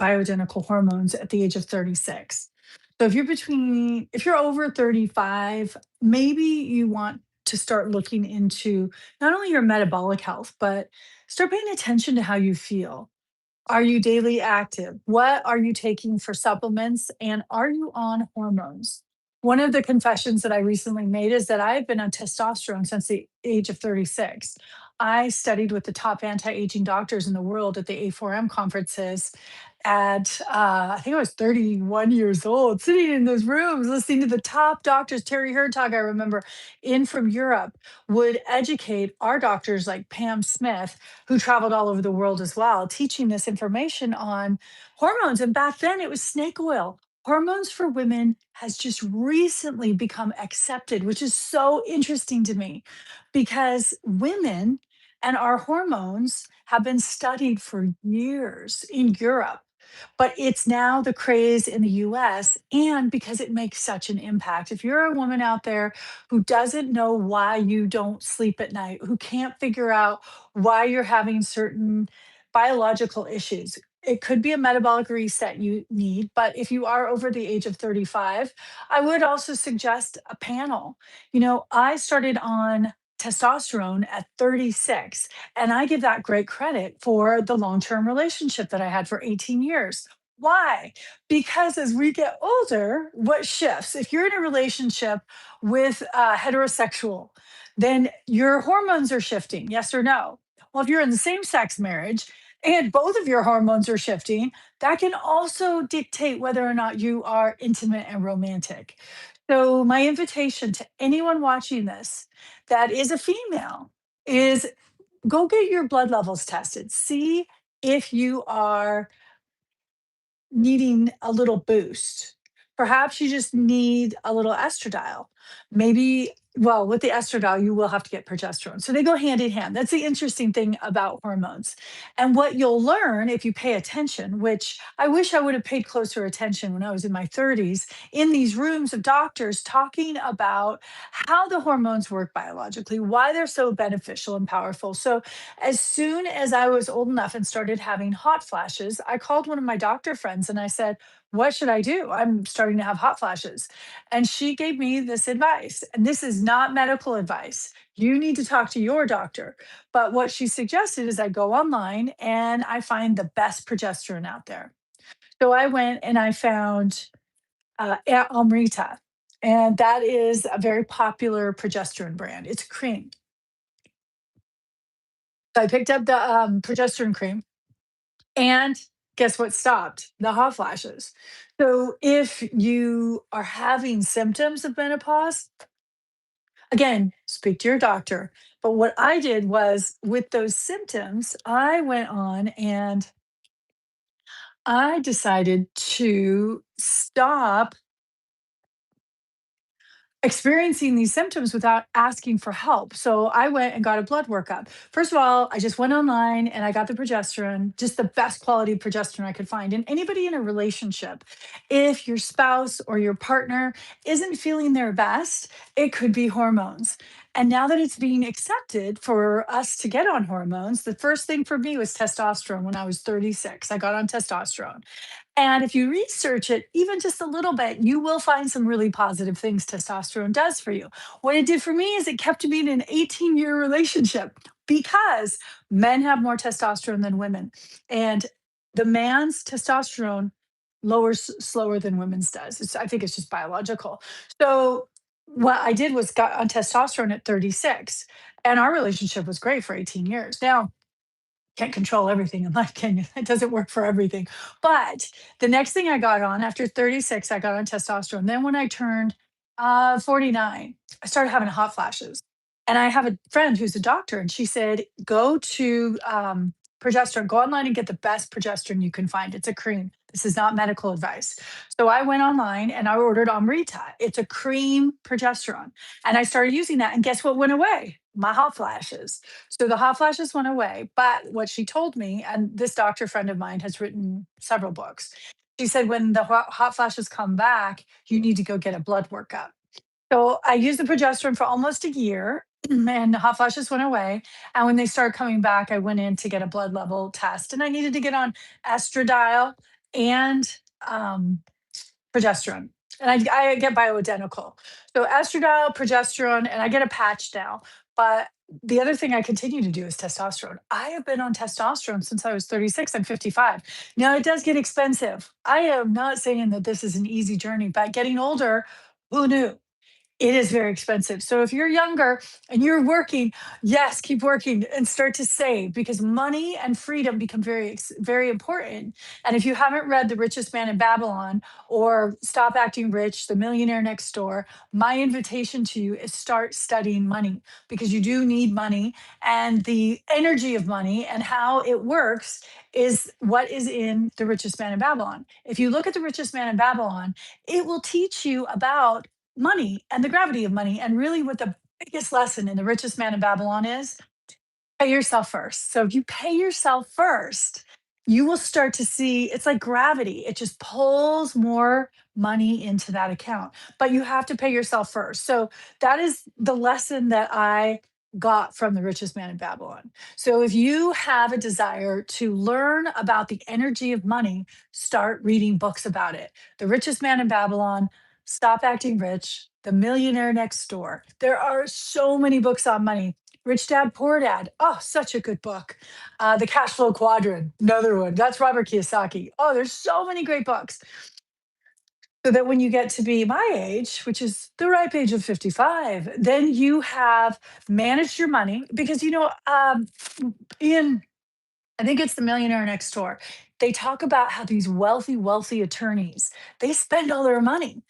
bioidentical hormones at the age of 36. So if you're over 35, maybe you want to start looking into not only your metabolic health, but start paying attention to how you feel. Are you daily active? What are you taking for supplements? And are you on hormones? One of the confessions that I recently made is that I've been on testosterone since the age of 36. I studied with the top anti aging doctors in the world at the A4M conferences I think I was 31 years old, sitting in those rooms listening to the top doctors. Terry Hertog, I remember, in from Europe, would educate our doctors like Pam Smith, who traveled all over the world as well, teaching this information on hormones. And back then it was snake oil. Hormones for women has just recently become accepted, which is so interesting to me because women and our hormones have been studied for years in Europe. But it's now the craze in the US, and because it makes such an impact. If you're a woman out there who doesn't know why you don't sleep at night, who can't figure out why you're having certain biological issues. It could be a metabolic reset you need, but if you are over the age of 35, I would also suggest a panel. I started on testosterone at 36, and I give that great credit for the long term relationship that I had for 18 years. Why? Because as we get older, what shifts? If you're in a relationship with heterosexual, then your hormones are shifting, yes or no? Well, if you're in the same sex marriage and both of your hormones are shifting, that can also dictate whether or not you are intimate and romantic. So, my invitation to anyone watching this that is a female is go get your blood levels tested. See if you are needing a little boost. Perhaps you just need a little estradiol. Maybe, well, with the estradiol, you will have to get progesterone. So they go hand in hand. That's the interesting thing about hormones. And what you'll learn if you pay attention, which I wish I would have paid closer attention when I was in my 30s, in these rooms of doctors talking about how the hormones work biologically, why they're so beneficial and powerful. So as soon as I was old enough and started having hot flashes, I called one of my doctor friends and I said, what should I do? I'm starting to have hot flashes. And she gave me this advice. And this is not medical advice. You need to talk to your doctor. But what she suggested is I go online and I find the best progesterone out there. So I went and I found Amrita. And that is a very popular progesterone brand. It's a cream. So I picked up the progesterone cream. And guess what stopped? The hot flashes. So if you are having symptoms of menopause, again, speak to your doctor. But what I did was with those symptoms, I went on and I decided to stop experiencing these symptoms without asking for help. So I went and got a blood workup. First of all, I just went online and I got the progesterone, just the best quality progesterone I could find. And anybody in a relationship, if your spouse or your partner isn't feeling their best, it could be hormones. And now that it's being accepted for us to get on hormones, the first thing for me was testosterone when I was 36. I got on testosterone. And if you research it even just a little bit, you will find some really positive things testosterone does for you. What it did for me is it kept me in an 18-year relationship because men have more testosterone than women. And the man's testosterone lowers slower than women's does. I think it's just biological. So what I did was got on testosterone at 36, and our relationship was great for 18 years. Now, can't control everything in life, can you? It doesn't work for everything. But the next thing I got on after 36, I got on testosterone. Then when I turned 49, I started having hot flashes. And I have a friend who's a doctor, and she said, go to progesterone, go online and get the best progesterone you can find. It's a cream. This is not medical advice. So I went online and I ordered Amrita. It's a cream progesterone. And I started using that. And guess what went away? My hot flashes. So the hot flashes went away. But what she told me, and this doctor friend of mine has written several books, she said, when the hot flashes come back, you need to go get a blood workup. So I used the progesterone for almost a year and the hot flashes went away. And when they started coming back, I went in to get a blood level test and I needed to get on estradiol and um, progesterone. And I get bioidentical. So estradiol, progesterone, and I get a patch now. But the other thing I continue to do is testosterone. I have been on testosterone since I was 36. I'm 55. Now it does get expensive. I am not saying that this is an easy journey, but getting older, who knew? It is very expensive. So if you're younger and you're working, yes, keep working and start to save because money and freedom become very important. And if you haven't read The Richest Man in Babylon or Stop Acting Rich, The Millionaire Next Door, my invitation to you is start studying money because you do need money and the energy of money and how it works is what is in The Richest Man in Babylon. If you look at The Richest Man in Babylon, it will teach you about money and the gravity of money. And really, what the biggest lesson in The Richest Man in Babylon is pay yourself first. So if you pay yourself first, you will start to see it's like gravity. It just pulls more money into that account. But you have to pay yourself first. So that is the lesson that I got from The Richest Man in Babylon. So if you have a desire to learn about the energy of money, start reading books about it. The Richest Man in Babylon, Stop Acting Rich, The Millionaire Next Door. There are so many books on money. Rich Dad, Poor Dad. Oh, such a good book. The Cash Flow Quadrant, another one. That's Robert Kiyosaki. Oh, there's so many great books. So that when you get to be my age, which is the ripe age of 55, then you have managed your money because, in I think it's The Millionaire Next Door. They talk about how these wealthy attorneys, they spend all their money,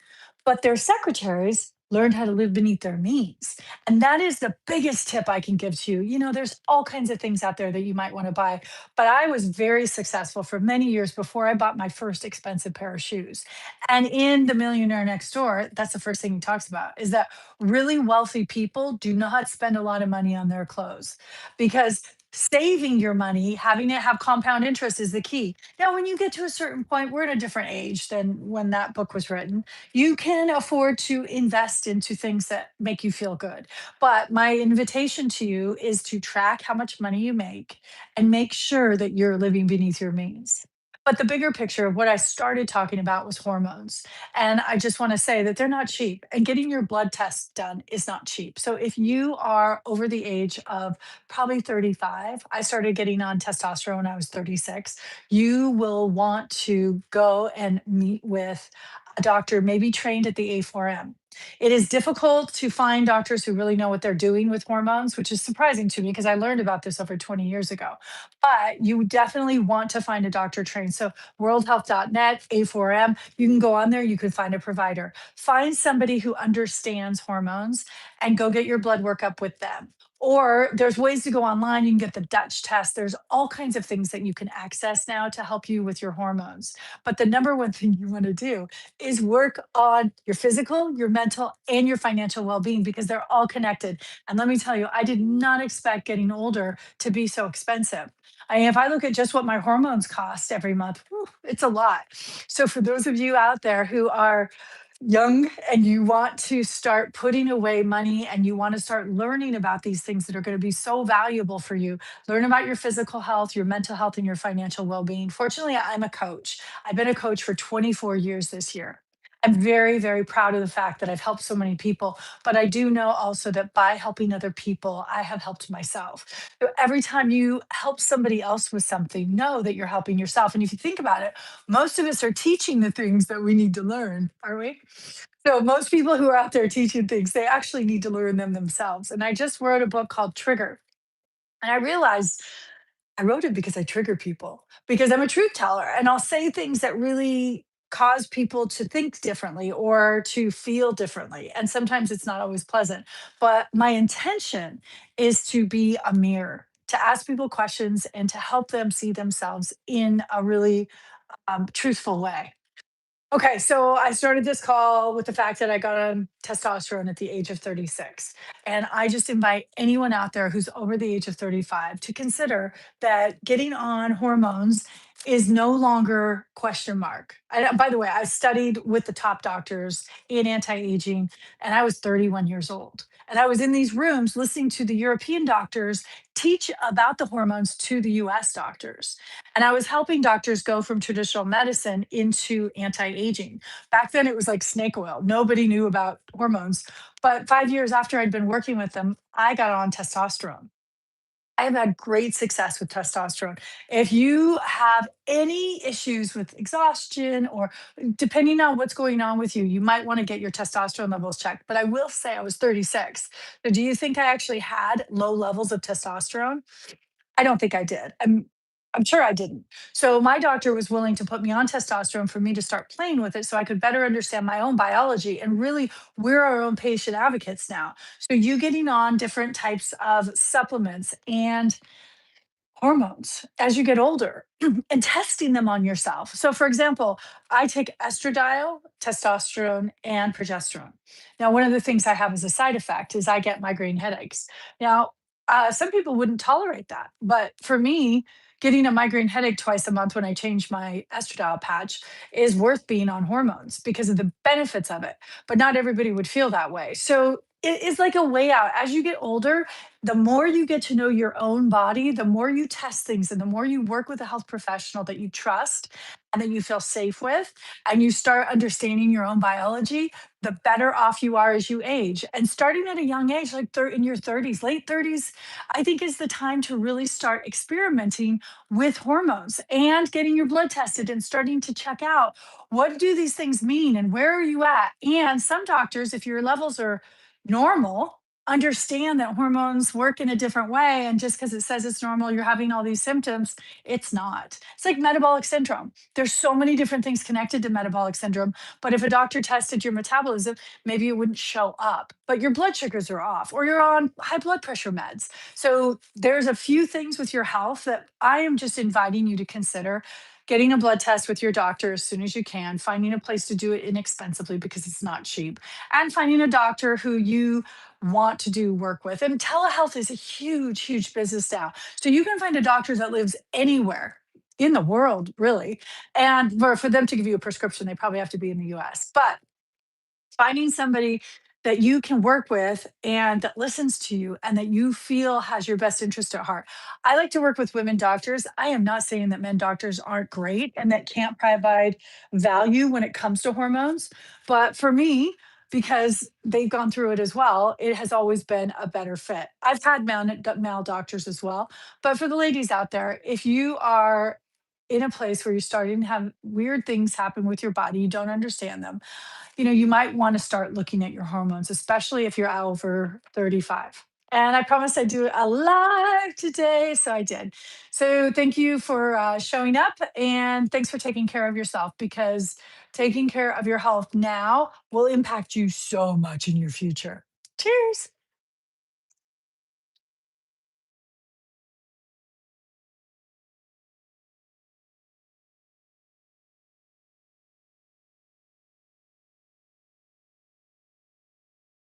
but their secretaries learned how to live beneath their means. And that is the biggest tip I can give to you. There's all kinds of things out there that you might want to buy, but I was very successful for many years before I bought my first expensive pair of shoes. And in The Millionaire Next Door, that's the first thing he talks about is that really wealthy people do not spend a lot of money on their clothes because saving your money, having it have compound interest is the key. Now, when you get to a certain point, we're in a different age than when that book was written. You can afford to invest into things that make you feel good. But my invitation to you is to track how much money you make and make sure that you're living beneath your means. But the bigger picture of what I started talking about was hormones. And I just want to say that they're not cheap. And getting your blood test done is not cheap. So if you are over the age of probably 35. I started getting on testosterone when I was 36. You will want to go and meet with a doctor, maybe trained at the A4M. It is difficult to find doctors who really know what they're doing with hormones, which is surprising to me because I learned about this over 20 years ago. But you definitely want to find a doctor trained. So, worldhealth.net, A4M, you can go on there, you can find a provider. Find somebody who understands hormones and go get your blood work up with them. Or there's ways to go online. You can get the Dutch test. There's all kinds of things that you can access now to help you with your hormones. But the number one thing you want to do is work on your physical, your mental, and your financial well being because they're all connected. And let me tell you, I did not expect getting older to be so expensive. If I look at just what my hormones cost every month, whew, it's a lot. So, for those of you out there who are young and you want to start putting away money and you want to start learning about these things that are going to be so valuable for you, learn about your physical health, your mental health, and your financial well being. Fortunately, I'm a coach. I've been a coach for 24 years this year. I'm very proud of the fact that I've helped so many people, but I do know also that by helping other people, I have helped myself. So every time you help somebody else with something, know that you're helping yourself. And if you think about it, most of us are teaching the things that we need to learn, are we? So most people who are out there teaching things, they actually need to learn them themselves. And I just wrote a book called Trigger. And I realized I wrote it because I trigger people, because I'm a truth teller and I'll say things that really cause people to think differently or to feel differently. And sometimes it's not always pleasant. But my intention is to be a mirror, to ask people questions and to help them see themselves in a really truthful way. Okay, so I started this call with the fact that I got on testosterone at the age of 36. And I just invite anyone out there who's over the age of 35 to consider that getting on hormones is no longer question mark. By the way, I studied with the top doctors in anti-aging, and I was 31 years old. And I was in these rooms listening to the European doctors teach about the hormones to the US doctors. And I was helping doctors go from traditional medicine into anti-aging. Back then, it was like snake oil. Nobody knew about hormones. But 5 years after I'd been working with them, I got on testosterone. I have had great success with testosterone. If you have any issues with exhaustion or depending on what's going on with you, you might want to get your testosterone levels checked. But I will say I was 36. So do you think I actually had low levels of testosterone? I don't think I did. I'm sure I didn't. So my doctor was willing to put me on testosterone for me to start playing with it so I could better understand my own biology. And really, we're our own patient advocates now. So you getting on different types of supplements and hormones as you get older and testing them on yourself. So, for example, I take estradiol, testosterone, and progesterone. Now, one of the things I have as a side effect is I get migraine headaches. Now, some people wouldn't tolerate that, but for me, getting a migraine headache twice a month when I change my estradiol patch is worth being on hormones because of the benefits of it. But not everybody would feel that way. So, it is like a way out. As you get older, the more you get to know your own body, the more you test things and the more you work with a health professional that you trust and that you feel safe with, and you start understanding your own biology, the better off you are as you age. And starting at a young age, like in your 30s, late 30s, I think is the time to really start experimenting with hormones and getting your blood tested and starting to check out what do these things mean and where are you at. And some doctors, if your levels are normal, understand that hormones work in a different way. And just because it says it's normal, you're having all these symptoms, it's not. It's like metabolic syndrome. There's so many different things connected to metabolic syndrome. But if a doctor tested your metabolism, maybe it wouldn't show up, but your blood sugars are off or you're on high blood pressure meds. So there's a few things with your health that I am just inviting you to consider. Getting a blood test with your doctor as soon as you can, finding a place to do it inexpensively because it's not cheap, and finding a doctor who you want to do work with. And telehealth is a huge, huge business now. So you can find a doctor that lives anywhere in the world, really. And for them to give you a prescription, they probably have to be in the US. But finding somebody that you can work with and that listens to you and that you feel has your best interest at heart. I like to work with women doctors. I am not saying that men doctors aren't great and that can't provide value when it comes to hormones. But for me, because they've gone through it as well, it has always been a better fit. I've had male doctors as well. But for the ladies out there, if you are in a place where you're starting to have weird things happen with your body, you don't understand them, you might want to start looking at your hormones, especially if you're over 35. And I promised I'd do a live today, so I did. So thank you for showing up and thanks for taking care of yourself because taking care of your health now will impact you so much in your future. Cheers.